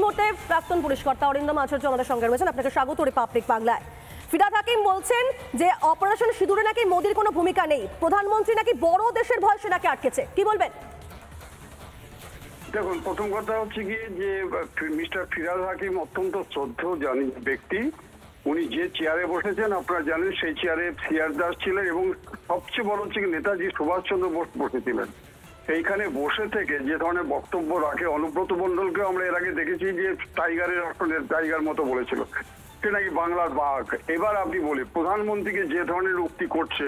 মুহূর্তে প্রাক্তন পুলিশ কর্তা অরিন্দম আচার্য আমাদের সঙ্গে রয়েছেন। আপনাকে স্বাগত রিপাবলিক বাংলায়। ফিরহাদ হাকিম বলছেন যে অপারেশন সিঁদুরে নাকি মোদির কোনো ভূমিকা নেই, প্রধানমন্ত্রী নাকি বড় দেশের ভয় সেটাকে আটকেছে। কি বলবেন? দেখুন, প্রথম কথা হচ্ছে কি যে মিস্টার ফিরহাদ হাকিম অত্যন্ত শ্রদ্ধেয় ব্যক্তি। উনি যে চেয়ারে বসেছেন আপনারা জানেন, সেই চেয়ারে সিআর দাস ছিলেন এবং সবচেয়ে বড় হচ্ছে নেতাজি সুভাষচন্দ্র বোস বসেছিলেন। এইখানে বসে থেকে যে ধরনের বক্তব্য রাখে, অনুব্রত মণ্ডলকে আমরা এর আগে দেখেছি যে টাইগার মতো বলেছিল, সে নাকি বাংলার বাঘ। এবার আপনি বলি প্রধানমন্ত্রীকে যে ধরনের উক্তি করছে,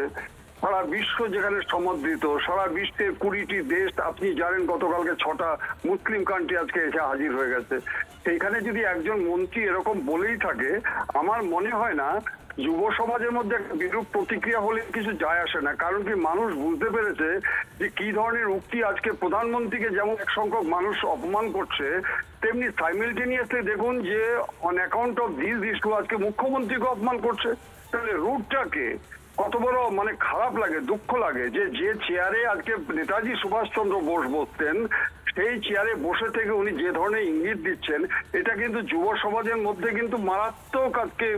সারা বিশ্ব যেখানে সমদ্রিত, সারা বিশ্বে 20টি দেশ, আপনি জানেন গতকালকে 6টা মুসলিম কান্ট্রি আজকে এসে হাজির হয়ে গেছে। সেইখানে যদি একজন মন্ত্রী এরকম বলেই থাকে, আমার মনে হয় না যুব সমাজের মধ্যে একটা বিরূপ প্রতিক্রিয়া হলে কিছু যায় আসে না। কারণ কি, মানুষ বুঝতে পেরেছে যে কি ধরনের উক্তি আজকে প্রধানমন্ত্রীকে যেমন এক সংখ্যক মানুষ অপমান করছে, তেমনি সাইমেলটেনিয়াসলি দেখুন যে on account of this issue আজকে মুখ্যমন্ত্রীকে অপমান করছে। তাহলে রুটটাকে কত বড় খারাপ লাগে, দুঃখ লাগে যে চেয়ারে আজকে নেতাজি সুভাষচন্দ্র বোস বসতেন, সেই চেয়ারে বসে থেকে উনি যে ধরনের ইঙ্গিত দিচ্ছেন, এটা কিন্তু যুব সমাজের মধ্যে কিন্তু মারাত্মক আজকে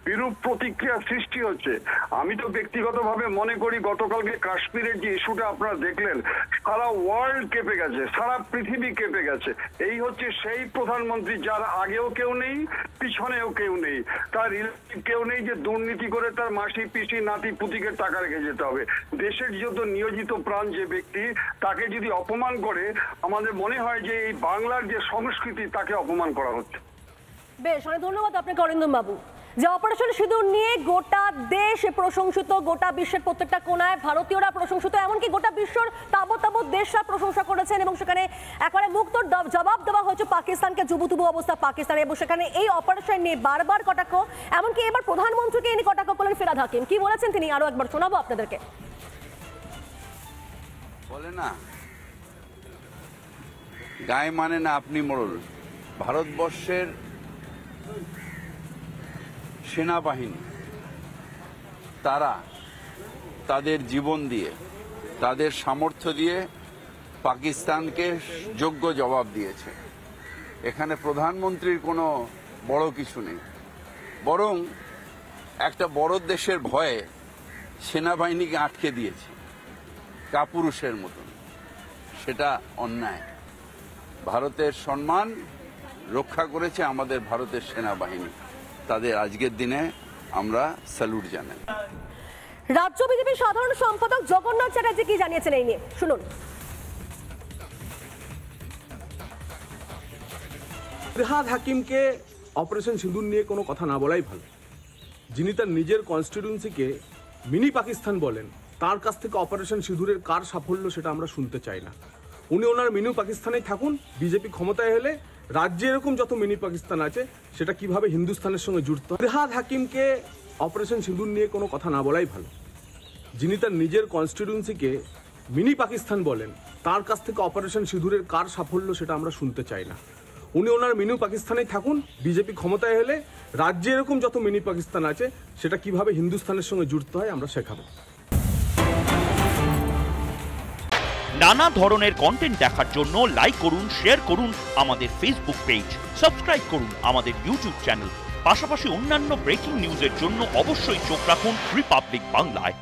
বিরূপ প্রতিক্রিয়া সৃষ্টি হচ্ছে। আমি তো ব্যক্তিগতভাবে মনে করি গতকালকে কাশ্মীরের যে ইস্যুটা আপনারা দেখলেন, সারা ওয়ার্ল্ড কেঁপে গেছে, সারা পৃথিবী কেঁপে গেছে। এই হচ্ছে সেই প্রধানমন্ত্রী যার আগেও কেউ নেই, পিছনেও কেউ নেই, তার রিলেটিভ কেউ নেই যে দুর্নীতি করে তার মাসি পিসি নাতি পুতিকে টাকা রেখে যেতে হবে। দেশের যত নিয়োজিত প্রাণ যে ব্যক্তি, তাকে যদি অপমান করে, আমাদের মনে হয় যে এই বাংলার যে সংস্কৃতি তাকে অপমান করা হচ্ছে। বেশ, অনেক ধন্যবাদ আপনাকে অরিন্দম বাবু। যে অপারেশন সিঁদুর নিয়ে গোটা দেশ প্রশংসিত, গোটা বিশ্বের প্রত্যেকটা কোনায় ভারতীয়রা প্রশংসিত, এমনকি গোটা বিশ্বর তাবৎ দেশরা প্রশংসা করেছেন এবং সেখানে একেবারে মুক্ত জবাব দেওয়া হয়েছে পাকিস্তানকে, জুবুতুবু অবস্থা পাকিস্তানে, এবং সেখানে এই অপারেশন নিয়ে বারবার কটাক্ষ, এমনকি এবার প্রধানমন্ত্রীকে এনে কটাক্ষ করলেন ফিরহাদ হাকিম। কি বলেছেন তিনি আরো একবার শোনাবো আপনাদেরকে। বলে না, গায়ে মানে না আপনি মোড়ল। ভারতবর্ষের সেনাবাহিনী তারা তাদের জীবন দিয়ে, তাদের সামর্থ্য দিয়ে পাকিস্তানকে যোগ্য জবাব দিয়েছে। এখানে প্রধানমন্ত্রীর কোনো বড় কিছু নেই, বরং একটা বড় দেশের ভয়ে সেনাবাহিনীকে আটকে দিয়েছে কাপুরুষের মতন। সেটা অন্যায়। ভারতের সম্মান রক্ষা করেছে আমাদের ভারতের সেনাবাহিনী, তাদের আজকের দিনে আমরা স্যালুট জানাই। রাজ্য বিজেপির সাধারণ সম্পাদক জগন্নাথ চ্যাটার্জি কি জানিয়েছেন এই নিয়ে শুনুন। ফিরহাদ হাকিমকে অপারেশন সিঁদুর নিয়ে কোনো কথা না বলাই ভালো। যিনি তার নিজের কনস্টিটিউয়েন্সিকে মিনি পাকিস্তান বলেন, তার কাছ থেকে অপারেশন সিঁদুরের কার সাফল্য সেটা আমরা শুনতে চাই না। উনি ওনার মিনি পাকিস্তানেই থাকুন। বিজেপি ক্ষমতায় হলে রাজ্যে এরকম যত মিনি পাকিস্তান আছে সেটা কিভাবে হিন্দুস্তানের সঙ্গে যুক্ত। ফিরহাদ হাকিমকে অপারেশন সিঁদুর নিয়ে কোনো কথা না বলাই ভালো। যিনি তার নিজের কনস্টিটিউয়েন্সিকে মিনি পাকিস্তান বলেন, তার কাছ থেকে অপারেশন সিঁদুরের কার সাফল্য সেটা আমরা শুনতে চাই না। উনি ওনার মিনি পাকিস্তানেই থাকুন। বিজেপি ক্ষমতায় হলে রাজ্যে এরকম যত মিনি পাকিস্তান আছে সেটা কিভাবে হিন্দুস্তানের সঙ্গে যুক্ত হয় আমরা শেখাবো। নানা ধরনের কন্টেন্ট দেখার জন্য লাইক করুন, শেয়ার করুন আমাদের ফেসবুক পেজ, সাবস্ক্রাইব করুন আমাদের ইউটিউব চ্যানেল। পাশাপাশি অন্যান্য ব্রেকিং নিউজের জন্য অবশ্যই চোখ রাখুন রিপাবলিক বাংলায়।